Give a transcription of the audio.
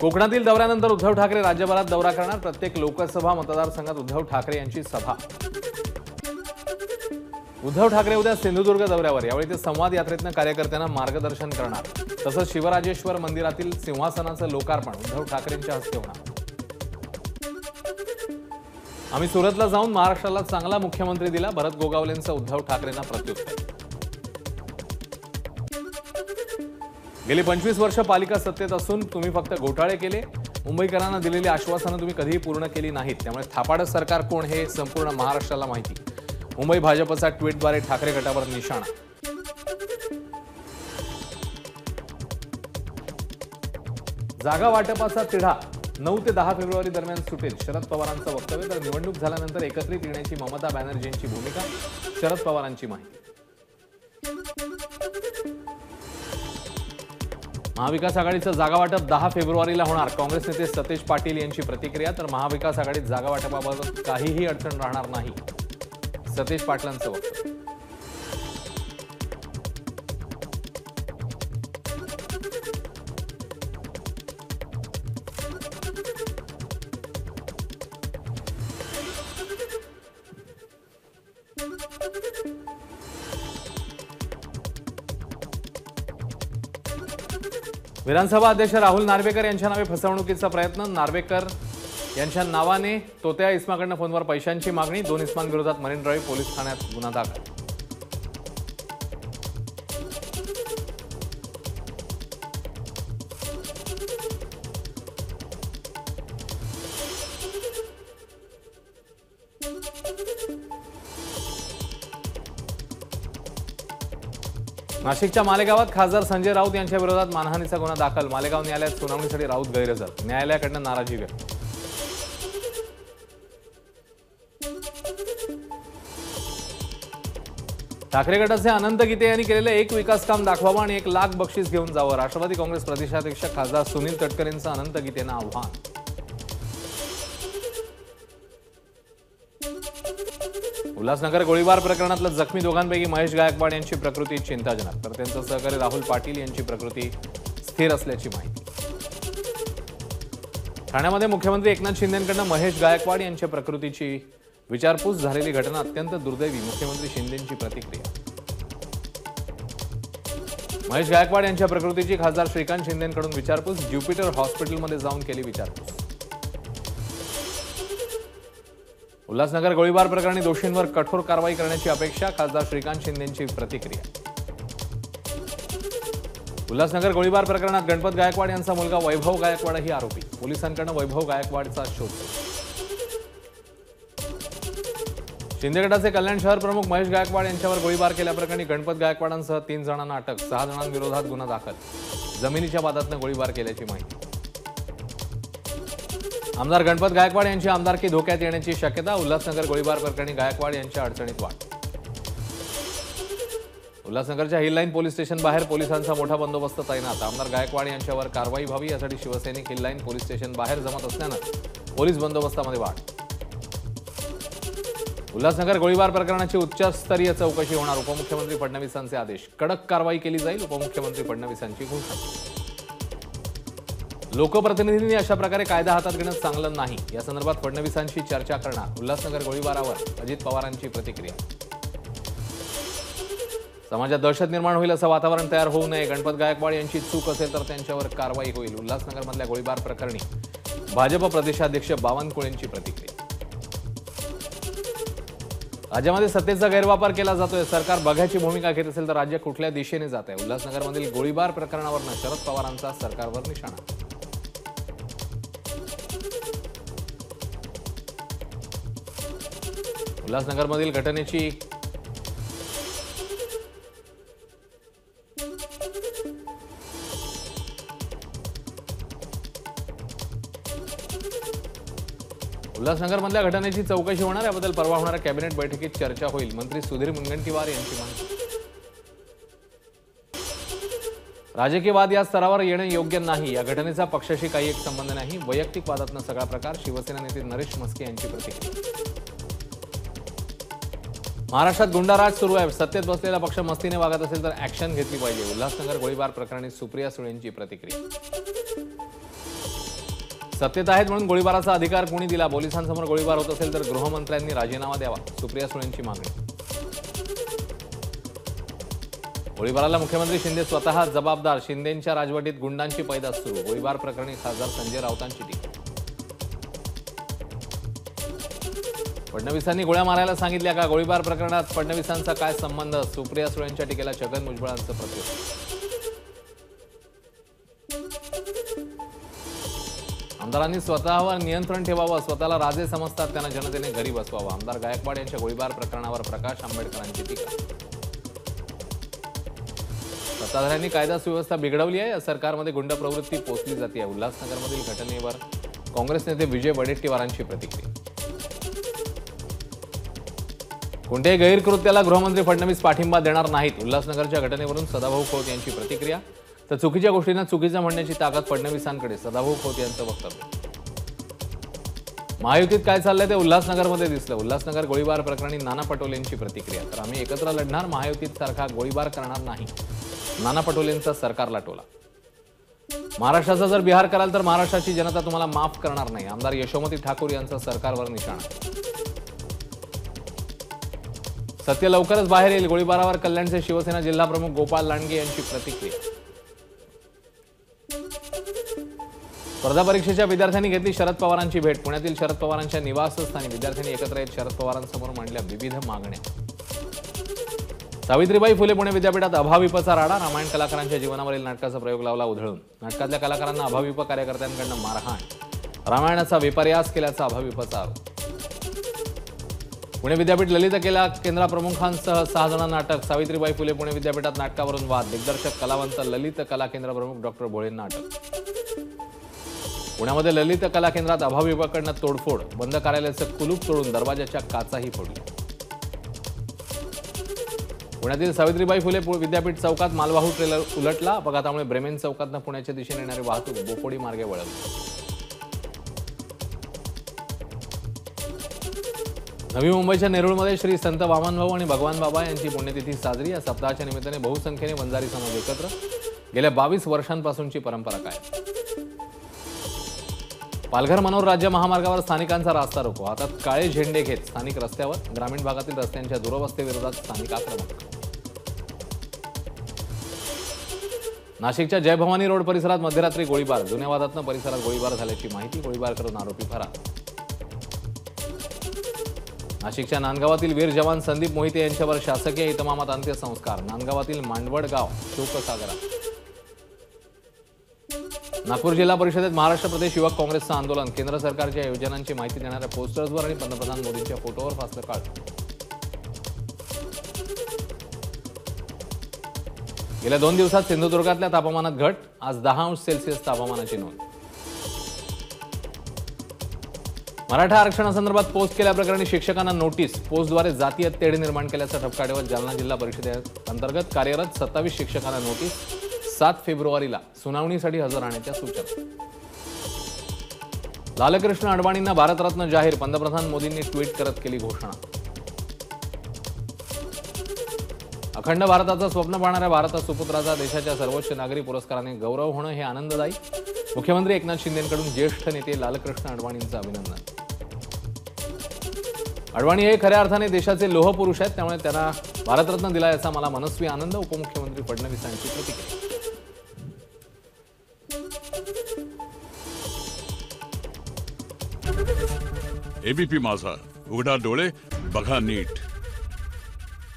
कोकणातील दौऱ्यानंतर उद्धव ठाकरे राज्यभरात दौरा करणार। प्रत्येक लोकसभा मतदारसंघात उद्धव ठाकरे यांची सभा। उद्धव ठाकरे उद्या सिंधुदुर्ग दौऱ्यावर, यावेळी ते संवाद यात्रेतनं कार्यकर्त्यांना मार्गदर्शन करणार। तसंच शिवराजेश्वर मंदिरातील सिंहासनाचं लोकार्पण उद्धव ठाकरेंच्या हस्ते होणार। आम्ही सुरतला जाऊन महाराष्ट्राला चांगला मुख्यमंत्री दिला, भरत गोगावलेंचं उद्धव ठाकरेंना प्रत्युत्तर। गेली 25 वर्ष पालिका सत्तेत असून तुम्ही फक्त घोटाळे केले, मुंबईकरांना दिलेली आश्वासनं तुम्ही कधीही पूर्ण केली नाहीत, त्यामुळे थापाडं सरकार कोण हे संपूर्ण महाराष्ट्राला माहिती। मुंबई भाजपचा ट्विटद्वारे ठाकरे गटावर निशाणा। जागा वाटपाचा तिढा 9 ते 10 फेब्रुवारी दरम्यान सुटेल, शरद पवारांचं वक्तव्य। तर निवडणूक झाल्यानंतर एकत्रित येण्याची ममता बॅनर्जींची भूमिका, शरद पवारांची माहिती। महाविकास आघाडीचं जागा वाटप 10 फेब्रुवारीला होणार, काँग्रेस नेते सतेज पाटील यांची प्रतिक्रिया। तर महाविकास आघाडीत जागा वाटपाबाबत काहीही अडचण राहणार नाही, सतेज पाटलांचं वक्तव्य। विधानसभा अध्यक्ष राहुल नार्वेकर यांच्या नावे फसवणुकीचा प्रयत्न। नार्वेकर यांच्या नावाने तोत्या इस्माकडनं फोनवर पैशांची मागणी, 2 इस्मांविरोधात मरीन ड्राईव्ह पोलीस ठाण्यात गुन्हा दाखल। नाशिकच्या मालेगावात खासदार संजय राऊत यांच्या विरोधात मानहानीचा गुन्हा दाखल। मालेगाव न्यायालयात सुनावणीसाठी राऊत गैरहजर, न्यायालयाकडून नाराजी व्यक्त। ठाकरे गटाचे अनंत गीते यांनी केलेले एक विकास काम दाखवावं आणि 1 लाख बक्षीस घेऊन जावं, राष्ट्रवादी काँग्रेस प्रदेशाध्यक्ष खासदार सुनील तटकरेंचं अनंत गीतेंना आव्हान। उल्हासनगर गोळीबार प्रकरणातल्या जखमी दोघांपैकी महेश गायकवाड यांची प्रकृती चिंताजनक, तर त्यांचा सहकारी राहुल पाटील यांची प्रकृती स्थिर असल्याची माहिती। ठाण्यामध्ये मुख्यमंत्री एकनाथ शिंदेंकडून महेश गायकवाड यांच्या प्रकृतीची विचारपूस झालेली घटना अत्यंत दुर्दैवी, मुख्यमंत्री शिंदेंची प्रतिक्रिया। महेश गायकवाड यांच्या प्रकृतीची खासदार श्रीकांत शिंदेंकडून विचारपूस, ज्युपिटर हॉस्पिटलमध्ये जाऊन केली विचारपूस। उल्हासनगर गोळीबार प्रकरणी दोषींवर कठोर कारवाई करण्याची अपेक्षा, खासदार श्रीकांत शिंदेंची प्रतिक्रिया। उल्हासनगर गोळीबार प्रकरणात गणपत गायकवाड यांचा मुलगा वैभव गायकवाडही आरोपी, पोलिसांकडून वैभव गायकवाडचा शोध। शिंदे गटाचे कल्याण शहर प्रमुख महेश गायकवाड यांच्यावर गोळीबार केल्याप्रकरणी गणपत गायकवाडांसह 3 जणांना अटक, 6 जणांविरोधात गुन्हा दाखल, जमिनीच्या वादातनं गोळीबार केल्याची माहिती। आमदार गणपत गायकवाड यांची आमदारकी धोक्यात येण्याची शक्यता, उल्हासनगर गोळीबार प्रकरणी गायकवाड यांच्या अडचणीत वाढ। उल्हासनगरच्या हिल लाईन पोलीस स्टेशन बाहेर पोलिसांचा मोठा बंदोबस्त तैनात, आमदार गायकवाड यांच्यावर कारवाई व्हावी यासाठी शिवसैनिक हिल लाईन पोलीस स्टेशन बाहेर जमत असल्यानं पोलीस बंदोबस्तामध्ये वाढ। उल्हासनगर गोळीबार प्रकरणाची उच्चस्तरीय चौकशी होणार, उपमुख्यमंत्री फडणवीसांचे आदेश, कडक कारवाई केली जाईल, उपमुख्यमंत्री फडणवीसांची घोषणा। लोकप्रतिनिधींनी अशा प्रकारे कायदा हातात घेणं चांगलं नाही, या संदर्भात फडणवीसांशी चर्चा करणार, उल्हासनगर गोळीबारावर अजित पवारांची प्रतिक्रिया। समाजात दहशत निर्माण होईल असं वातावरण तयार होऊ नये, गणपत गायकवाड यांची चूक असेल तर त्यांच्यावर कारवाई होईल, उल्हासनगरमधल्या गोळीबार प्रकरणी भाजप प्रदेशाध्यक्ष बावनकुळेंची प्रतिक्रिया। राज्यामध्ये सत्तेचा गैरवापर केला जातोय, सरकार बघ्याची भूमिका घेत असेल तर राज्य कुठल्या दिशेने जात आहे, उल्हासनगरमधील गोळीबार प्रकरणावरनं शरद पवारांचा सरकारवर निशाणा। उल्हासनगरमधील घटनेची उल्हासनगरमधल्या घटनेची चौकशी होणार, याबद्दल परवा होणाऱ्या कॅबिनेट बैठकीत चर्चा होईल, मंत्री सुधीर मुनगंटीवार यांची माहिती। राजकीय वाद या स्तरावर येणे योग्य नाही, या घटनेचा पक्षाशी काही एक संबंध नाही, वैयक्तिक वादातनं सगळा प्रकार, शिवसेना नेते नरेश म्हस्के यांची प्रतिक्रिया। महाराष्ट्रात गुंडाराज सुरू आहे, सत्तेत बसलेला पक्ष मस्तीने वागत असेल तर ऍक्शन घेतली पाहिजे, उल्हासनगर गोळीबार प्रकरणी सुप्रिया सुळेंची प्रतिक्रिया। सत्तेत आहेत म्हणून गोळीबाराचा अधिकार कोणी दिला? पोलिसांसमोर गोळीबार होत असेल तर गृहमंत्र्यांनी राजीनामा द्यावा, सुप्रिया सुळेंची मागणी. गोळीबाराला मुख्यमंत्री शिंदे स्वतः जबाबदार, शिंदेंच्या राजवटीत गुंडांची पैदास सुरू. गोळीबार प्रकरणी खासदार संजय राऊतांची टीका. फडणवीसांनी गोळ्या मारायला सांगितल्या का? गोळीबार प्रकरणात फडणवीसांचा काय संबंध? सुप्रिया सुळेंच्या टीकेला छगन भुजबळांचं प्रत्युत्तर. आमदारांनी स्वतःवर नियंत्रण ठेवावं, स्वतःला राजे समजतात त्यांना जनतेने घरी बसवावं. आमदार गायकवाड यांच्या गोळीबार प्रकरणावर प्रकाश आंबेडकरांची टीका. सत्ताधाऱ्यांनी कायदा सुव्यवस्था बिघडवली आहे, सरकारमध्ये गुंड प्रवृत्ती पोचली जाते. उल्हासनगरमधील घटनेवर काँग्रेस नेते विजय वडेट्टीवारांची प्रतिक्रिया. कोणत्याही गैरकृत्याला गृहमंत्री फडणवीस पाठिंबा देणार नाहीत. उल्हासनगरच्या घटनेवरून सदाभाऊ खोत यांची प्रतिक्रिया. तर चुकीच्या गोष्टींना चुकीचं म्हणण्याची ताकद फडणवीसांकडे, सदाभाऊ खोत यांचं वक्तव्य. महायुतीत काय चाललंय ते उल्हासनगरमध्ये दिसलं. उल्हासनगर गोळीबार प्रकरणी नाना पटोलेंची प्रतिक्रिया. तर आम्ही एकत्र लढणार, महायुतीत सारखा गोळीबार करणार नाही, नाना पटोलेंचा सरकारला टोला. महाराष्ट्राचा जर बिहार कराल तर महाराष्ट्राची जनता तुम्हाला माफ करणार नाही, आमदार यशोमती ठाकूर यांचा सरकारवर निशाणा. सत्य लवकरच बाहेर येईल. गोळीबारावर कल्याणचे शिवसेना जिल्हाप्रमुख गोपाळ लांडगे यांची प्रतिक्रिया. स्पर्धा परीक्षेच्या विद्यार्थ्यांनी घेतली शरद पवारांची भेट. पुण्यातील शरद पवारांच्या निवासस्थानी विद्यार्थ्यांनी एकत्र येत शरद पवारांसमोर मांडल्या विविध मागण्या. सावित्रीबाई फुले पुणे विद्यापीठात अभाविपचा राडा. रामायण कलाकारांच्या जीवनावरील नाटकाचा प्रयोग लावला उधळून. नाटकातल्या कलाकारांना अभाविप कार्यकर्त्यांकडून मारहाण. रामायणाचा विपर्यास केल्याचा अभाविपचा आरोप. पुणे विद्यापीठ ललित कला केंद्रप्रमुखांसह 6 जणांना अटक. सावित्रीबाई फुले पुणे विद्यापीठात नाटकावरून वाद. दिग्दर्शक कलावंत ललित कला केंद्रप्रमुख डॉक्टर भोळेंना अटक. पुण्यामध्ये ललित कला केंद्रात अभाविपाकडनं तोडफोड. बंद कार्यालयाचं कुलूप तोडून दरवाजाच्या काचाही फोडल्या. पुण्यातील सावित्रीबाई फुले विद्यापीठ चौकात मालवाहू ट्रेलर उलटला. अपघातामुळे ब्रेमेन चौकातनं पुण्याच्या दिशेने येणारी वाहतूक बोपोडी मार्गे वळवली. नवी मुंबईच्या नेरूळमध्ये श्री संत वामनभाऊ आणि भगवान बाबा यांची पुण्यतिथी साजरी. या सप्ताहाच्या निमित्ताने बहुसंख्येने वंजारी समाज एकत्र. गेल्या 22 वर्षांपासूनची परंपरा काय? पालघर मनोर राज्य महामार्गावर स्थानिकांचा रास्ता रोको. हातात काळे झेंडे घेत स्थानिक रस्त्यावर. ग्रामीण भागातील रस्त्यांच्या दुरवस्थेविरोधात स्थानिक आक्रमक. नाशिकच्या जय भवानी रोड परिसरात मध्यरात्री गोळीबार. जुन्या वादातनं परिसरात गोळीबार झाल्याची माहिती. गोळीबार करून आरोपी फरार. नाशिकच्या नांदगावातील वीर जवान संदीप मोहिते यांच्यावर शासकीय इतमामात अंत्यसंस्कार. नांदगावातील मांडवड गाव शोकसागरा. नागपूर जिल्हा परिषदेत महाराष्ट्र प्रदेश युवक काँग्रेसचं आंदोलन. केंद्र सरकारच्या योजनांची माहिती देणाऱ्या पोस्टर्सवर आणि पंतप्रधान मोदींच्या फोटोवर फासलं काळ. गेल्या 2 दिवसात सिंधुदुर्गातल्या तापमानात घट. आज 10 अंश सेल्सिअस तापमानाची नोंद. मराठा आरक्षणासंदर्भात पोस्ट केल्याप्रकरणी शिक्षकांना नोटीस. पोस्टद्वारे जातीय तेढ निर्माण केल्याचा ठपका ठेवत जालना जिल्हा परिषदेअंतर्गत कार्यरत 27 शिक्षकांना नोटीस. 7 फेब्रुवारीला सुनावणीसाठी हजर राहण्याच्या सूचना. लालकृष्ण अडवाणींना भारतरत्न जाहीर. पंतप्रधान मोदींनी ट्विट करत केली घोषणा. अखंड भारताचं स्वप्न पाहणाऱ्या भारत सुपुत्राचा देशाच्या सर्वोच्च नागरी पुरस्काराने गौरव होणं हे आनंददायी. मुख्यमंत्री एकनाथ शिंदेंकडून ज्येष्ठ नेते लालकृष्ण अडवाणींचं अभिनंदन. अडवाणी हे खऱ्या अर्थाने देशाचे लोहपुरुष आहेत, त्यामुळे त्यांना भारतरत्न दिला याचा मला मनस्वी आनंद. उपमुख्यमंत्री फडणवीसांची प्रतिक्रिया. एबीपी माझा, उघडा डोळे बघा नीट.